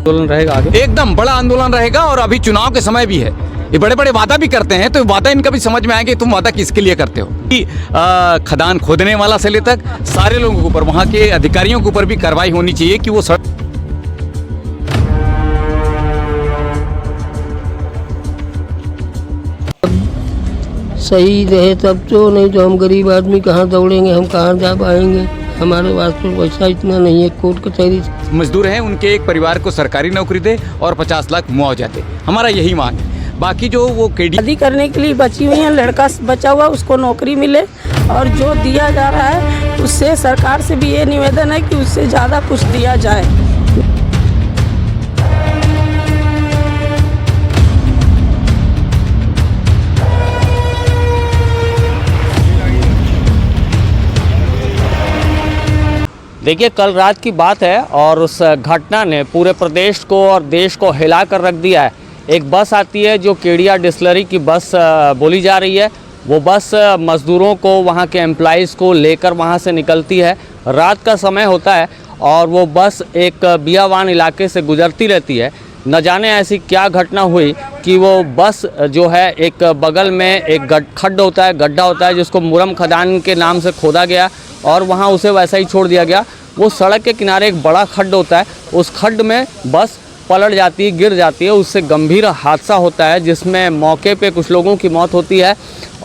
आंदोलन रहेगा आगे? एकदम बड़ा आंदोलन रहेगा और अभी चुनाव के समय भी है। ये बड़े बड़े वादा भी करते हैं, तो वादा इनका भी समझ में आएगा कि तुम वादा किसके लिए करते हो। कि खदान खोदने वाला से ले तक सारे लोगों के ऊपर, वहाँ के अधिकारियों के ऊपर भी कार्रवाई होनी चाहिए कि वो सही रहे तब तो, नहीं तो हम गरीब आदमी कहाँ दौड़ेंगे, हम कहाँ जा पाएंगे। हमारे पास तो पैसा इतना नहीं है। कोर्ट कचहरी मजदूर हैं, उनके एक परिवार को सरकारी नौकरी दे और 50 लाख मुआवजा दे, हमारा यही मांग है। बाकी जो वो शादी करने के लिए बची हुई हैं, लड़का बचा हुआ उसको नौकरी मिले, और जो दिया जा रहा है उससे सरकार से भी ये निवेदन है कि उससे ज़्यादा कुछ दिया जाए। देखिए, कल रात की बात है और उस घटना ने पूरे प्रदेश को और देश को हिला कर रख दिया है। एक बस आती है जो केडिया डिस्टिलरी की बस बोली जा रही है। वो बस मज़दूरों को, वहाँ के एम्प्लॉइज़ को लेकर वहाँ से निकलती है। रात का समय होता है और वो बस एक बियावान इलाके से गुजरती रहती है। न जाने ऐसी क्या घटना हुई कि वो बस जो है, एक बगल में एक गड्ढा होता है जिसको मुरम खदान के नाम से खोदा गया और वहाँ उसे वैसा ही छोड़ दिया गया। वो सड़क के किनारे एक बड़ा खड्ड होता है, उस खड्ड में बस पलट जाती है, गिर जाती है। उससे गंभीर हादसा होता है जिसमें मौके पे कुछ लोगों की मौत होती है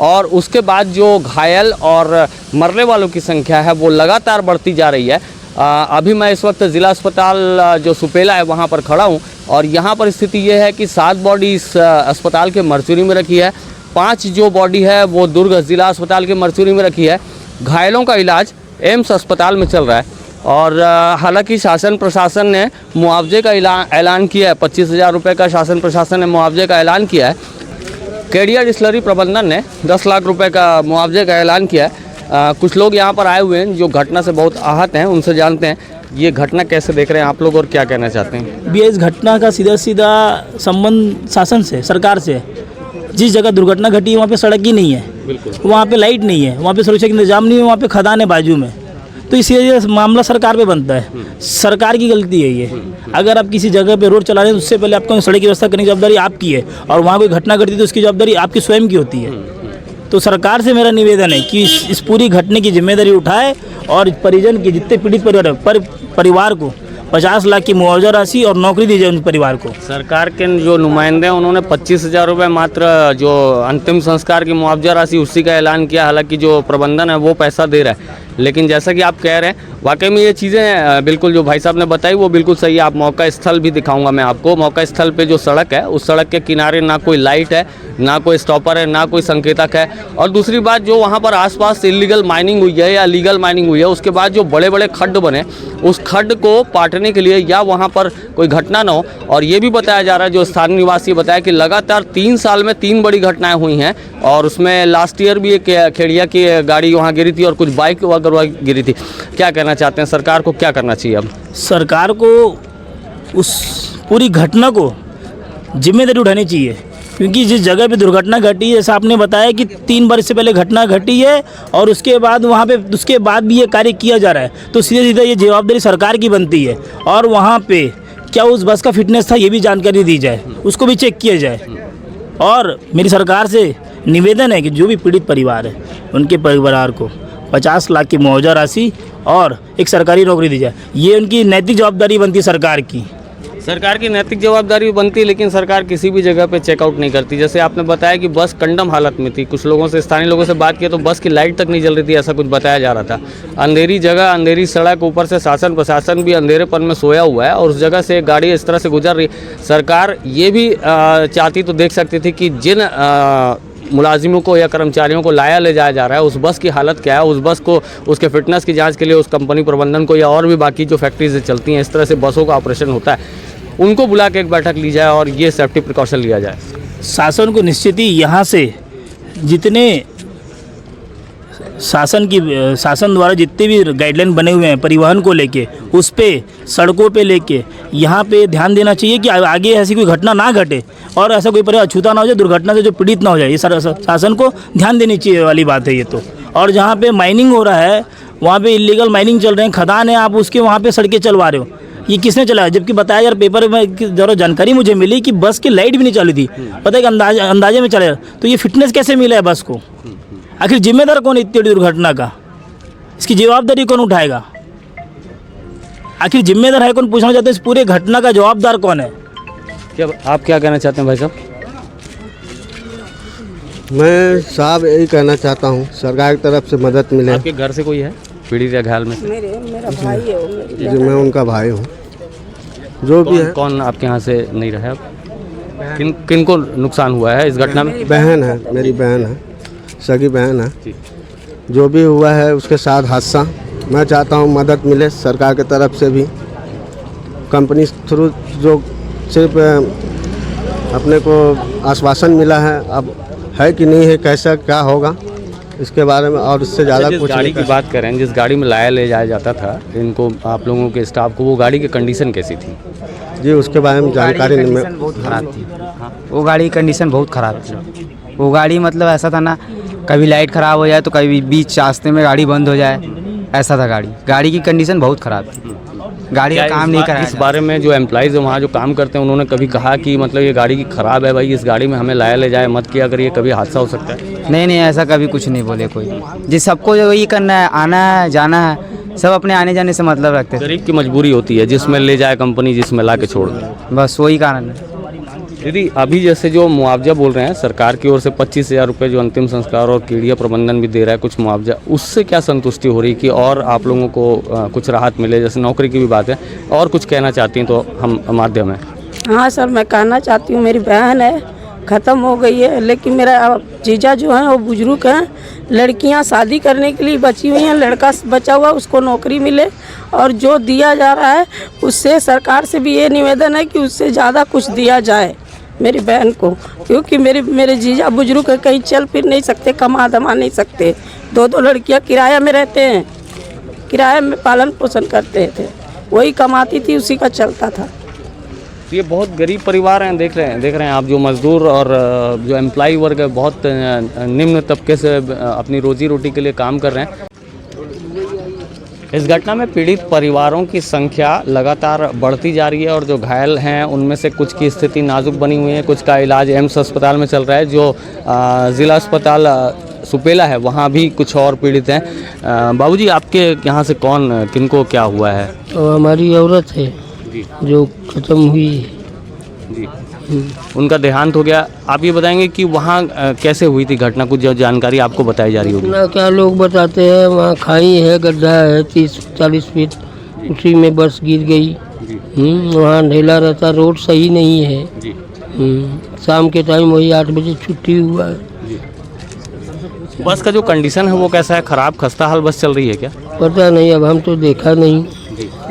और उसके बाद जो घायल और मरने वालों की संख्या है वो लगातार बढ़ती जा रही है। अभी मैं इस वक्त ज़िला अस्पताल जो सुपेला है वहाँ पर खड़ा हूँ और यहाँ पर स्थिति ये है कि 7 बॉडी इस अस्पताल के मरचुरी में रखी है। 5 जो बॉडी है वो दुर्ग ज़िला अस्पताल के मरचुरी में रखी है। घायलों का इलाज एम्स अस्पताल में चल रहा है और हालांकि शासन प्रशासन ने मुआवजे का ऐलान किया है। 25,000 रुपये का शासन प्रशासन ने मुआवजे का ऐलान किया है। केडिया डिस्टिलरी प्रबंधन ने 10 लाख रुपए का मुआवजे का ऐलान किया है। कुछ लोग यहाँ पर आए हुए हैं जो घटना से बहुत आहत हैं, उनसे जानते हैं ये घटना कैसे देख रहे हैं आप लोग और क्या कहना चाहते हैं। भी इस घटना का सीधा संबंध शासन से, सरकार से। जिस जगह दुर्घटना घटी है वहाँ पे सड़क ही नहीं है, बिल्कुल वहाँ पे लाइट नहीं है, वहाँ पे सुरक्षा का इंतजाम नहीं है, वहाँ पे खदान है बाजू में। तो इसलिए मामला सरकार पे बनता है, सरकार की गलती है ये। अगर आप किसी जगह पे रोड चला रहे हैं तो उससे पहले आपको सड़क की व्यवस्था करने की जवाबदारी आपकी है और वहाँ कोई घटना घटती है तो उसकी जवाबदारी आपकी स्वयं की होती है। तो सरकार से मेरा निवेदन है कि इस पूरी घटने की जिम्मेदारी उठाए और परिजन के जितने पीड़ित परिवार को 50 लाख की मुआवजा राशि और नौकरी दी जाए उन परिवार को। सरकार के जो नुमाइंदे हैं उन्होंने 25,000 रुपये मात्र जो अंतिम संस्कार की मुआवजा राशि उसी का ऐलान किया। हालांकि जो प्रबंधन है वो पैसा दे रहा है, लेकिन जैसा कि आप कह रहे हैं वाकई में ये चीज़ें बिल्कुल जो भाई साहब ने बताई वो बिल्कुल सही है। आप मौका स्थल भी दिखाऊंगा मैं आपको। मौका स्थल पे जो सड़क है उस सड़क के किनारे ना कोई लाइट है, ना कोई स्टॉपर है, ना कोई संकेतक है। और दूसरी बात, जो वहाँ पर आसपास इलीगल माइनिंग हुई है या लीगल माइनिंग हुई है, उसके बाद जो बड़े बड़े खड्ड बने उस खड्ड को पाटने के लिए या वहाँ पर कोई घटना ना हो। और ये भी बताया जा रहा है, जो स्थानीय निवासी बताया कि लगातार 3 साल में 3 बड़ी घटनाएं हुई हैं और उसमें लास्ट ईयर भी एक खेड़िया की गाड़ी वहाँ गिरी थी और कुछ बाइक वगैरह गिरी थी। क्या कहना चाहते हैं, सरकार को क्या करना चाहिए अब? सरकार को उस पूरी घटना को जिम्मेदारी उठानी चाहिए, क्योंकि जिस जगह पे दुर्घटना घटी है, जैसा आपने बताया कि 3 वर्ष से पहले घटना घटी है और उसके बाद वहाँ पे उसके बाद भी ये कार्य किया जा रहा है, तो सीधे सीधे ये जवाबदारी सरकार की बनती है। और वहाँ पे क्या उस बस का फिटनेस था ये भी जानकारी दी जाए, उसको भी चेक किया जाए। और मेरी सरकार से निवेदन है कि जो भी पीड़ित परिवार है उनके परिवार को 50 लाख की मुआवजा राशि और एक सरकारी नौकरी दी जाए। ये उनकी नैतिक जवाबदारी बनती है सरकार की। सरकार की नैतिक जवाबदारी बनती है, लेकिन सरकार किसी भी जगह पे चेकआउट नहीं करती। जैसे आपने बताया कि बस कंडम हालत में थी, कुछ लोगों से, स्थानीय लोगों से बात की तो बस की लाइट तक नहीं जल रही थी, ऐसा कुछ बताया जा रहा था। अंधेरी जगह, अंधेरी सड़क, ऊपर से शासन प्रशासन भी अंधेरेपन में सोया हुआ है और उस जगह से गाड़ी इस तरह से गुजर रही। सरकार ये भी चाहती तो देख सकती थी कि जिन मुलाजिमों को या कर्मचारियों को लाया ले जाया जा रहा है उस बस की हालत क्या है, उस बस को उसके फिटनेस की जांच के लिए उस कंपनी प्रबंधन को या और भी बाकी जो फैक्ट्रीज चलती हैं इस तरह से बसों का ऑपरेशन होता है, उनको बुला के एक बैठक ली जाए और ये सेफ्टी प्रिकॉशन लिया जाए। शासन को निश्चित ही यहाँ से जितने शासन द्वारा जितने भी गाइडलाइन बने हुए हैं परिवहन को लेके, उस पे सड़कों पे लेके यहाँ पे ध्यान देना चाहिए कि आगे ऐसी कोई घटना ना घटे और ऐसा कोई परिवार अछूता ना हो जाए, दुर्घटना से जो पीड़ित ना हो जाए। ये शासन को ध्यान देनी चाहिए वाली बात है ये तो। और जहाँ पे माइनिंग हो रहा है, वहाँ पे इलीगल माइनिंग चल रहे हैं, खदान है, आप उसके वहाँ पे सड़कें चलवा रहे हो। ये किसने चलाया, जबकि बताया यार पेपर में जरा जानकारी मुझे मिली कि बस की लाइट भी नहीं चालू थी, पता है कि अंदाजे में चले, तो ये फिटनेस कैसे मिला है बस को? आखिर जिम्मेदार कौन है इतनी बड़ी दुर्घटना का? इसकी जवाबदारी कौन उठाएगा? आखिर जिम्मेदार है कौन, पूछना चाहते हैं इस पूरे घटना का जवाबदार कौन है? क्या आप क्या कहना चाहते हैं भाई साहब? मैं साहब यही कहना चाहता हूँ सरकार की तरफ से मदद मिले। आपके घर से कोई है पीड़ित या घायल में से? मेरा भाई है वो, मेरी जी मैं उनका भाई हूँ। जो भी है कौन आपके यहाँ से नहीं रहा अब? किन को नुकसान हुआ है इस घटना में? बहन है, मेरी बहन है, सगी बहन है। जो भी हुआ है उसके साथ हादसा, मैं चाहता हूँ मदद मिले सरकार की तरफ से भी, कंपनी थ्रू जो सिर्फ अपने को आश्वासन मिला है, अब है कि नहीं है, कैसा क्या होगा इसके बारे में और इससे ज़्यादा जिस कुछ गाड़ी नहीं की कर- बात करें, जिस गाड़ी में लाया ले जाया जाता था इनको, आप लोगों के स्टाफ को, वो गाड़ी की कंडीशन कैसी थी? जी उसके बारे में जानकारी नहीं मैं बहुत खराब थी। वो गाड़ी की कंडीशन बहुत ख़राब थी। वो गाड़ी मतलब ऐसा था ना, कभी लाइट ख़राब हो जाए तो कभी बीच रास्ते में गाड़ी बंद हो जाए, ऐसा था। गाड़ी की कंडीशन बहुत ख़राब थी। गाड़ी का काम नहीं कराया इस बारे में जो एम्प्लॉइज़ है वहाँ जो काम करते हैं उन्होंने कभी कहा कि मतलब ये गाड़ी की ख़राब है भाई, इस गाड़ी में हमें लाया ले जाए मत, किया अगर ये कभी हादसा हो सकता है? नहीं, ऐसा कभी कुछ नहीं बोले कोई। जिस सबको जो ये करना है, आना है जाना है, सब अपने आने जाने से मतलब रखते हैं। गरीब की मजबूरी होती है, जिसमें ले जाए कंपनी, जिसमें ला के छोड़ दे। बस वही कारण है। दीदी अभी जैसे जो मुआवजा बोल रहे हैं सरकार की ओर से 25,000 रुपये जो अंतिम संस्कार और कीड़िया प्रबंधन भी दे रहा है कुछ मुआवजा, उससे क्या संतुष्टि हो रही कि और आप लोगों को कुछ राहत मिले? जैसे नौकरी की भी बात है, और कुछ कहना चाहती हैं तो हम माध्यम है। हाँ सर, मैं कहना चाहती हूँ, मेरी बहन है, ख़त्म हो गई है, लेकिन मेरा जीजा जो है वो बुजुर्ग हैं, लड़कियां शादी करने के लिए बची हुई हैं, लड़का बचा हुआ उसको नौकरी मिले, और जो दिया जा रहा है उससे सरकार से भी ये निवेदन है कि उससे ज़्यादा कुछ दिया जाए मेरी बहन को, क्योंकि मेरे जीजा बुजुर्ग है, कहीं चल फिर नहीं सकते, कमा धमा नहीं सकते। 2 लड़कियां किराया में रहते हैं, किराए में पालन पोषण करते थे, वही कमाती थी, उसी का चलता था। तो ये बहुत गरीब परिवार हैं, देख रहे हैं आप, जो मजदूर और जो एम्प्लॉई वर्ग है, बहुत निम्न तबके से अपनी रोजी रोटी के लिए काम कर रहे हैं। इस घटना में पीड़ित परिवारों की संख्या लगातार बढ़ती जा रही है और जो घायल हैं उनमें से कुछ की स्थिति नाजुक बनी हुई है, कुछ का इलाज एम्स अस्पताल में चल रहा है। जो ज़िला अस्पताल सुपेला है वहाँ भी कुछ और पीड़ित हैं। बाबूजी आपके यहाँ से कौन, किनको क्या हुआ है? और हमारी औरत है जो ख़त्म हुई है। जी, उनका देहांत हो गया। आप ये बताएंगे कि वहाँ कैसे हुई थी घटना, कुछ जो जानकारी आपको बताई जा रही होगी? ना क्या लोग बताते हैं, वहाँ खाई है, गड्ढा है 30-40 फीट, उसी में बस गिर गई। वहाँ अंधेला रहता, रोड सही नहीं है। जी। शाम के टाइम वही 8 बजे छुट्टी हुआ है। बस का जो कंडीशन है वो कैसा है? ख़राब खस्ता हाल बस चल रही है क्या? पता नहीं, अब हम तो देखा नहीं,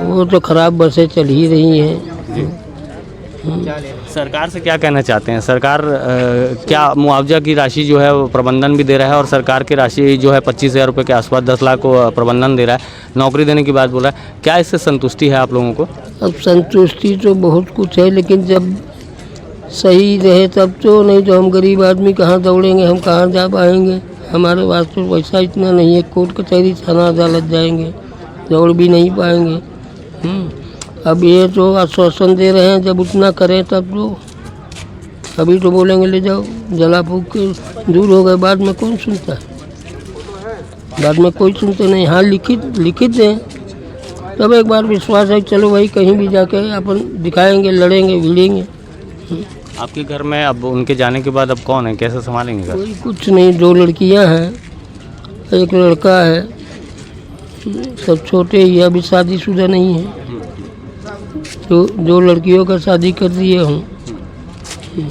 वो तो ख़राब बसें चल ही रही हैं। सरकार से क्या कहना चाहते हैं? सरकार क्या मुआवजा की राशि जो है वो प्रबंधन भी दे रहा है, और सरकार की राशि जो है 25,000 रुपये के आसपास 10 लाख को प्रबंधन दे रहा है, नौकरी देने की बात बोल रहा है, क्या इससे संतुष्टि है आप लोगों को? अब संतुष्टि तो बहुत कुछ है, लेकिन जब सही रहे तब तो, नहीं तो हम गरीब आदमी कहाँ दौड़ेंगे, हम कहाँ जा पाएंगे? हमारे पास तो पैसा इतना नहीं है, कोर्ट कचहरी थाना अदालत जाएंगे, दौड़ भी नहीं पाएंगे। अब ये तो आश्वासन दे रहे हैं, जब उतना करें तब तो। अभी तो बोलेंगे ले जाओ, जला फूक के दूर हो गए, बाद में कौन सुनता है? बाद में कोई सुनते नहीं। हाँ, लिखित दें तब एक बार विश्वास है, चलो भाई कहीं भी जाके अपन दिखाएंगे, लड़ेंगे, भिड़ेंगे। आपके घर में अब उनके जाने के बाद अब कौन है, कैसे संभालेंगे घर? कोई कुछ नहीं, 2 लड़कियां हैं, एक लड़का है, सब छोटे ही, अभी शादीशुदा नहीं है। तो 2 लड़कियों का शादी कर दिए हूँ।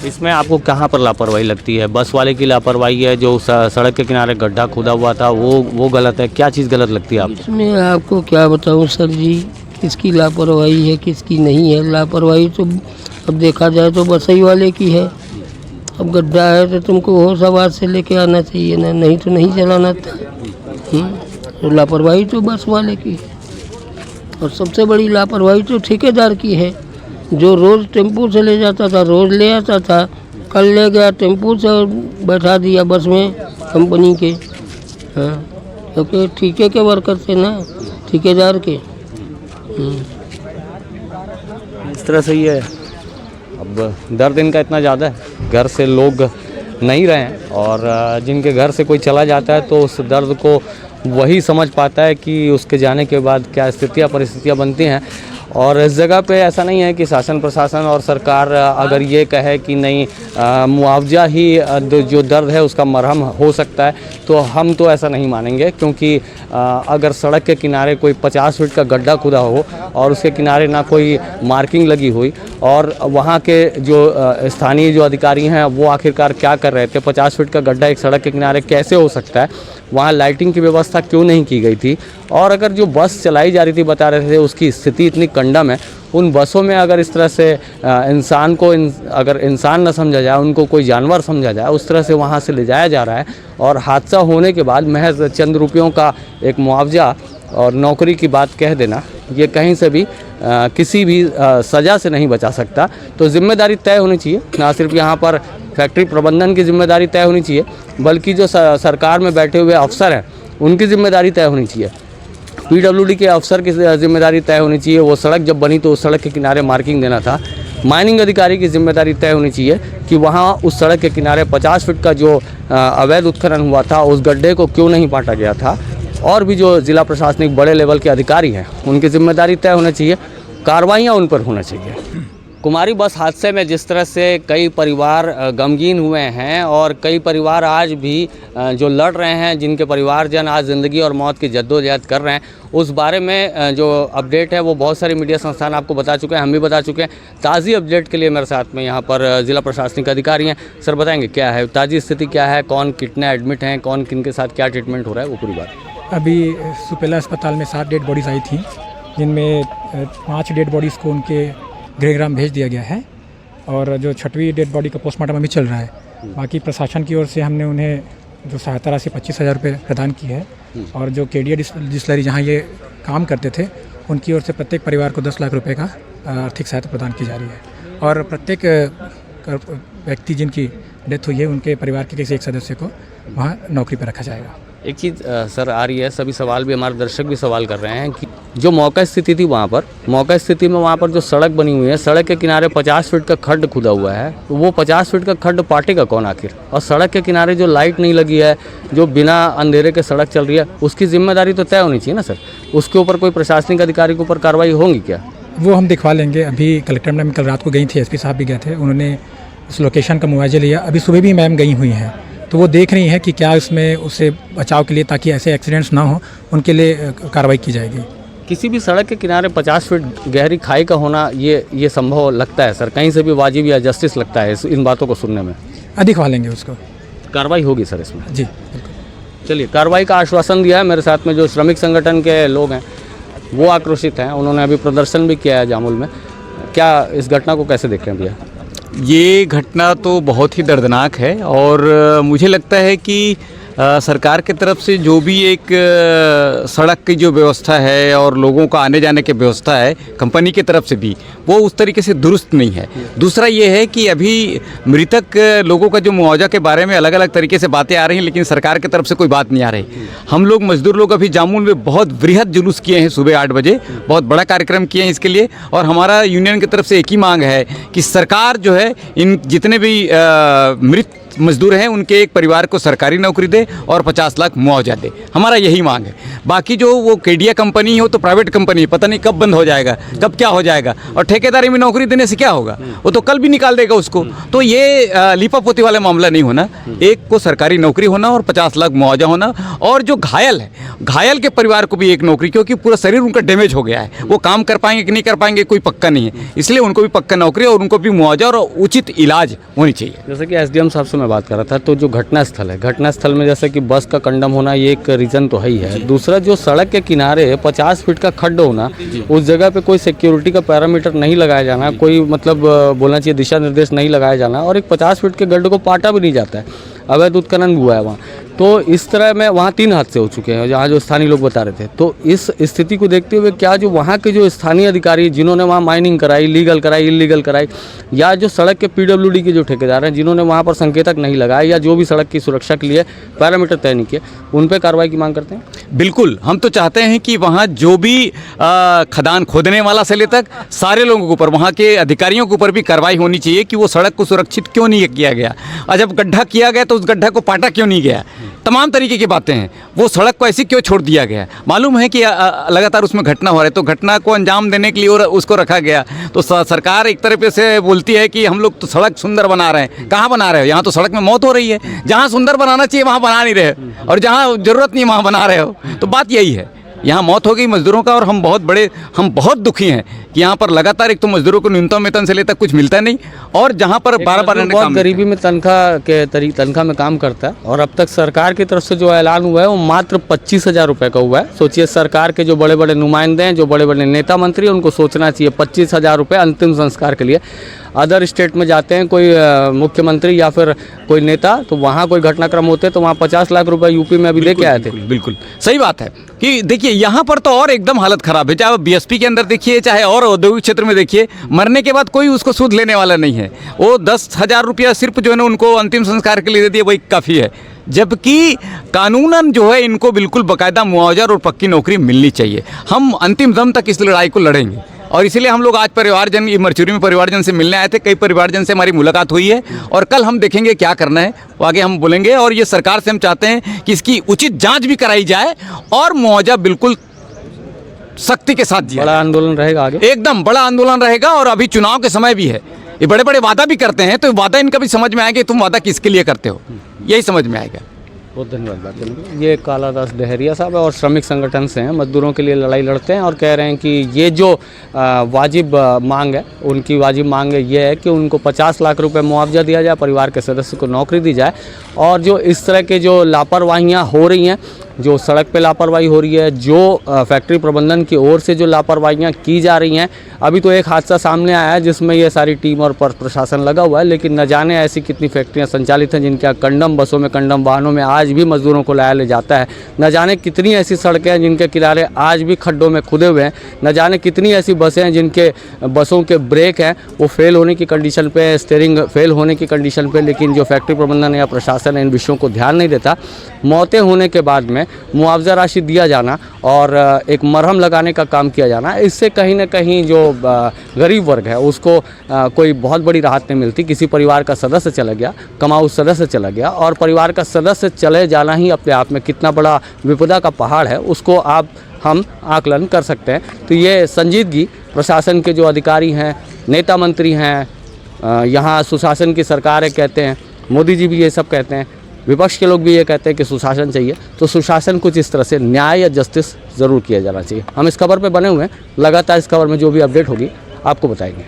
इसमें आपको कहाँ पर लापरवाही लगती है? बस वाले की लापरवाही है, जो सड़क के किनारे गड्ढा खुदा हुआ था वो गलत है? क्या चीज़ गलत लगती है आपको? इसमें आपको क्या बताऊँ सर जी, किसकी लापरवाही है किसकी नहीं है? लापरवाही तो अब देखा जाए तो बसई वाले की है। अब गड्ढा है तो तुमको होश आवाज से लेके आना चाहिए ना, नहीं तो नहीं चलाना था। तो लापरवाही तो बस वाले की है, और सबसे बड़ी लापरवाही तो ठेकेदार की है, जो रोज़ टेम्पो से ले जाता था, रोज़ ले आता था, कल ले गया टेम्पो से और बैठा दिया बस में कंपनी के। हाँ, क्योंकि ठेके के वर्कर थे ना, ठेकेदार के। जिस तरह से ये अब दर्द इनका इतना ज़्यादा है, घर से लोग नहीं रहे हैं और जिनके घर से कोई चला जाता है तो उस दर्द को वही समझ पाता है कि उसके जाने के बाद क्या स्थितियाँ परिस्थितियाँ बनती हैं। और इस जगह पे ऐसा नहीं है कि शासन प्रशासन और सरकार अगर ये कहे कि नहीं मुआवजा ही जो दर्द है उसका मरहम हो सकता है, तो हम तो ऐसा नहीं मानेंगे। क्योंकि अगर सड़क के किनारे कोई 50 फीट का गड्ढा खुदा हो और उसके किनारे ना कोई मार्किंग लगी हुई और वहाँ के जो स्थानीय जो अधिकारी हैं वो आखिरकार क्या कर रहे थे, 50 फीट का गड्ढा एक सड़क के किनारे कैसे हो सकता है, वहाँ लाइटिंग की व्यवस्था क्यों नहीं की गई थी, और अगर जो बस चलाई जा रही थी बता रहे थे उसकी स्थिति इतनी कंडम है, उन बसों में अगर इस तरह से इंसान को अगर इंसान न समझा जाए, उनको कोई जानवर समझा जाए, उस तरह से वहाँ से ले जाया जा रहा है और हादसा होने के बाद महज चंद रुपयों का एक मुआवजा और नौकरी की बात कह देना, ये कहीं से भी किसी भी सज़ा से नहीं बचा सकता। तो जिम्मेदारी तय होनी चाहिए, ना सिर्फ यहाँ पर फैक्ट्री प्रबंधन की जिम्मेदारी तय होनी चाहिए बल्कि जो सरकार में बैठे हुए अफसर हैं उनकी जिम्मेदारी तय होनी चाहिए। पीडब्ल्यूडी के अफसर की जिम्मेदारी तय होनी चाहिए, वो सड़क जब बनी तो उस सड़क के किनारे मार्किंग देना था। माइनिंग अधिकारी की जिम्मेदारी तय होनी चाहिए कि वहाँ उस सड़क के किनारे 50 फीट का जो अवैध उत्खनन हुआ था उस गड्ढे को क्यों नहीं पाटा गया था। और भी जो जिला प्रशासनिक बड़े लेवल के अधिकारी हैं उनकी जिम्मेदारी तय होनी चाहिए, कार्रवाइयाँ उन पर होना चाहिए। कुमारी बस हादसे में जिस तरह से कई परिवार गमगीन हुए हैं और कई परिवार आज भी जो लड़ रहे हैं, जिनके परिवारजन आज ज़िंदगी और मौत की जद्दोजहद कर रहे हैं, उस बारे में जो अपडेट है वो बहुत सारी मीडिया संस्थान आपको बता चुके हैं, हम भी बता चुके हैं। ताज़ी अपडेट के लिए मेरे साथ में यहाँ पर जिला प्रशासनिक अधिकारी हैं। सर बताएंगे क्या है ताज़ी स्थिति, क्या है, कौन कितने एडमिट हैं, कौन किन के साथ क्या ट्रीटमेंट हो रहा है, वो पूरी बात। अभी सुपेला अस्पताल में 7 डेड बॉडीज़ आई थी, जिनमें 5 डेड बॉडीज़ को उनके गृहग्राम भेज दिया गया है और जो 6वीं डेड बॉडी का पोस्टमार्टम अभी चल रहा है। बाकी प्रशासन की ओर से हमने उन्हें जो सहायता राशि 25,000 रुपये प्रदान की है और जो केडिया डिस्लरी जहाँ ये काम करते थे उनकी ओर से प्रत्येक परिवार को 10 लाख रुपये का आर्थिक सहायता प्रदान की जा रही है और प्रत्येक व्यक्ति जिनकी डेथ हुई है उनके परिवार के किसी एक सदस्य को वहाँ नौकरी पर रखा जाएगा। एक चीज़ सर आ रही है, सभी सवाल भी हमारे दर्शक भी सवाल कर रहे हैं कि जो मौका स्थिति थी वहाँ पर, मौका स्थिति में वहाँ पर जो सड़क बनी हुई है, सड़क के किनारे 50 फीट का खड्ड खुदा हुआ है, तो वो 50 फीट का खड्ड पाटेगा कौन आखिर? और सड़क के किनारे जो लाइट नहीं लगी है, जो बिना अंधेरे के सड़क चल रही है, उसकी जिम्मेदारी तो तय होनी चाहिए ना सर। उसके ऊपर कोई प्रशासनिक अधिकारी के ऊपर कार्रवाई होंगी क्या? वो हम दिखवा लेंगे। अभी कलेक्टर मैम कल रात को गई थी, एसपी साहब भी गए थे, उन्होंने इस लोकेशन का मुआवजा लिया। अभी सुबह भी मैम गई हुई हैं, तो वो देख रही हैं कि क्या इसमें उससे बचाव के लिए, ताकि ऐसे एक्सीडेंट्स ना हो, उनके लिए कार्रवाई की जाएगी। किसी भी सड़क के किनारे 50 फीट गहरी खाई का होना ये संभव लगता है सर? कहीं से भी वाजिब या जस्टिस लगता है इन बातों को सुनने में? दिखवा लेंगे उसको, कार्रवाई होगी सर इसमें? जी चलिए, कार्रवाई का आश्वासन दिया है। मेरे साथ में जो श्रमिक संगठन के लोग हैं वो आक्रोशित हैं, उन्होंने अभी प्रदर्शन भी किया है जामुल में। क्या इस घटना को कैसे देख रहे हैं भैया? ये घटना तो बहुत ही दर्दनाक है और मुझे लगता है कि सरकार की तरफ से जो भी एक सड़क की जो व्यवस्था है और लोगों का आने जाने की व्यवस्था है कंपनी की तरफ से भी, वो उस तरीके से दुरुस्त नहीं है। दूसरा ये है कि अभी मृतक लोगों का जो मुआवजा के बारे में अलग अलग तरीके से बातें आ रही हैं, लेकिन सरकार की तरफ से कोई बात नहीं आ रही। हम लोग मजदूर लोग अभी जामुन में बहुत वृहद जुलूस किए हैं, सुबह 8 बजे बहुत बड़ा कार्यक्रम किए हैं इसके लिए, और हमारा यूनियन की तरफ से एक ही मांग है कि सरकार जो है इन जितने भी मृत मजदूर हैं उनके एक परिवार को सरकारी नौकरी दे और 50 लाख मुआवजा दे। हमारा यही मांग है। बाकी जो वो केडिया कंपनी हो तो प्राइवेट कंपनी, पता नहीं कब बंद हो जाएगा, कब क्या हो जाएगा, और ठेकेदारी में नौकरी देने से क्या होगा, वो तो कल भी निकाल देगा उसको। तो ये लीपापोती वाला मामला नहीं होना, एक को सरकारी नौकरी होना और 50 लाख मुआवजा होना, और जो घायल है घायल के परिवार को भी एक नौकरी, क्योंकि पूरा शरीर उनका डैमेज हो गया है, वो काम कर पाएंगे कि नहीं कर पाएंगे कोई पक्का नहीं है, इसलिए उनको भी पक्का नौकरी और उनको भी मुआवजा और उचित इलाज होनी चाहिए। जैसे कि एसडीएम साहब से मैं बात कर रहा था, तो जो घटनास्थल है, घटनास्थल में जैसे कि बस का कंडम होना ये एक रीज़न तो है ही है। दूसरा, जो सड़क के किनारे 50 फीट का खड्ड होना, उस जगह पे कोई सिक्योरिटी का पैरामीटर नहीं लगाया जाना, कोई मतलब बोलना चाहिए दिशा निर्देश नहीं लगाया जाना, और एक 50 फीट के गड्ढे को पाटा भी नहीं जाता है, अवैध उत्खनन हुआ है वहाँ। तो इस तरह में वहाँ 3 हादसे हो चुके हैं जहाँ जो स्थानीय लोग बता रहे थे। तो इस स्थिति को देखते हुए क्या जो वहाँ के जो स्थानीय अधिकारी जिन्होंने वहाँ माइनिंग कराई, लीगल कराई, इलीगल कराई, या जो सड़क के पीडब्ल्यूडी के जो ठेकेदार हैं जिन्होंने वहाँ पर संकेतक नहीं लगाए या जो भी सड़क की सुरक्षा के लिए पैरामीटर तय नहीं किए, उन पर कार्रवाई की मांग करते हैं? बिल्कुल, हम तो चाहते हैं कि वहाँ जो भी खदान खोदने वाला से ले तक सारे लोगों के ऊपर, वहाँ के अधिकारियों के ऊपर भी कार्रवाई होनी चाहिए कि वो सड़क को सुरक्षित क्यों नहीं किया गया, और जब गड्ढा किया गया तो उस गड्ढा को पाटा क्यों नहीं गया, तमाम तरीके की बातें हैं। वो सड़क को ऐसी क्यों छोड़ दिया गया? मालूम है कि लगातार उसमें घटना हो रहा है, तो घटना को अंजाम देने के लिए और उसको रखा गया। तो सरकार एक तरफ से बोलती है कि हम लोग तो सड़क सुंदर बना रहे हैं। कहाँ बना रहे हो? यहाँ तो सड़क में मौत हो रही है। जहाँ सुंदर बनाना चाहिए वहाँ बना नहीं रहे, और जहाँ ज़रूरत नहीं वहाँ बना रहे हो। तो बात यही है, यहाँ मौत हो गई मजदूरों का, और हम बहुत दुखी हैं कि यहाँ पर लगातार एक तो मजदूरों को न्यूनतम वेतन से लेकर कुछ मिलता नहीं, और जहाँ पर 12 बहुत गरीबी में तनख्वाह में काम करता है, और अब तक सरकार की तरफ से जो ऐलान हुआ है वो मात्र 25,000 रुपये का हुआ है। सोचिए, सरकार के जो बड़े बड़े नुमाइंदे हैं, जो बड़े बड़े नेता मंत्री, उनको सोचना चाहिए 25,000 रुपये अंतिम संस्कार के लिए। अदर स्टेट में जाते हैं कोई मुख्यमंत्री या फिर कोई नेता, तो वहाँ कोई घटनाक्रम होते तो वहाँ 50 लाख रुपए यूपी में अभी दे के आए थे। बिल्कुल सही बात है कि देखिए यहाँ पर तो और एकदम हालत खराब है। चाहे बीएसपी के अंदर देखिए, चाहे और औद्योगिक क्षेत्र में देखिए, मरने के बाद कोई उसको सूद लेने वाला नहीं है। वो 10,000 रुपया सिर्फ जो है ना उनको अंतिम संस्कार के लिए दे दिए, वही काफ़ी है। जबकि कानूनन जो है इनको बिल्कुल बाकायदा मुआवजा और पक्की नौकरी मिलनी चाहिए। हम अंतिम दम तक इस लड़ाई को लड़ेंगे, और इसीलिए हम लोग आज परिवारजन, मरचूरी में परिवारजन से मिलने आए थे। कई परिवारजन से हमारी मुलाकात हुई है, और कल हम देखेंगे क्या करना है, वो आगे हम बोलेंगे। और ये सरकार से हम चाहते हैं कि इसकी उचित जांच भी कराई जाए, और मुआवजा बिल्कुल सख्ती के साथ दिया। बड़ा आंदोलन रहेगा आगे, एकदम बड़ा आंदोलन रहेगा। और अभी चुनाव के समय भी है, ये बड़े बड़े वादा भी करते हैं, तो वादा इनका भी समझ में आएगा, तुम वादा किसके लिए करते हो, यही समझ में आएगा। बहुत धन्यवाद बात करने के लिए। ये कालादास डहरिया साहब है और श्रमिक संगठन से हैं, मजदूरों के लिए लड़ाई लड़ते हैं, और कह रहे हैं कि ये जो वाजिब मांग है, उनकी वाजिब मांग ये है कि उनको 50 लाख रुपए मुआवजा दिया जाए, परिवार के सदस्य को नौकरी दी जाए, और जो इस तरह के जो लापरवाहियाँ हो रही हैं, जो सड़क पे लापरवाही हो रही है, जो फैक्ट्री प्रबंधन की ओर से जो लापरवाहियाँ की जा रही हैं। अभी तो एक हादसा सामने आया है जिसमें ये सारी टीम और प्रशासन लगा हुआ है, लेकिन न जाने ऐसी कितनी फैक्ट्रियाँ संचालित हैं जिनके कंडम बसों में, कंडम वाहनों में आज भी मजदूरों को लाया ले जाता है। न जाने कितनी ऐसी सड़कें हैं जिनके किनारे आज भी खड्डों में खुदे हुए हैं। न जाने कितनी ऐसी बसें हैं जिनके बसों के ब्रेक हैं वो फेल होने की कंडीशन पे, स्टीयरिंग फेल होने की कंडीशन पे, लेकिन जो फैक्ट्री प्रबंधन या प्रशासन है इन विषयों को ध्यान नहीं देता। मौतें होने के बाद में मुआवजा राशि दिया जाना और एक मरहम लगाने का काम किया जाना, इससे कहीं ना कहीं जो गरीब वर्ग है उसको कोई बहुत बड़ी राहत नहीं मिलती। किसी परिवार का सदस्य चला गया, कमाऊ सदस्य चला गया, और परिवार का सदस्य चले जाना ही अपने आप में कितना बड़ा विपदा का पहाड़ है, उसको हम आकलन कर सकते हैं। तो ये संजीदगी प्रशासन के जो अधिकारी हैं, नेता मंत्री हैं, यहाँ सुशासन की सरकार है कहते हैं, मोदी जी भी ये सब कहते हैं, विपक्ष के लोग भी ये कहते हैं कि सुशासन चाहिए। तो सुशासन कुछ इस तरह से न्याय या जस्टिस ज़रूर किया जाना चाहिए। हम इस खबर पे बने हुए हैं, लगातार इस खबर में जो भी अपडेट होगी आपको बताएंगे।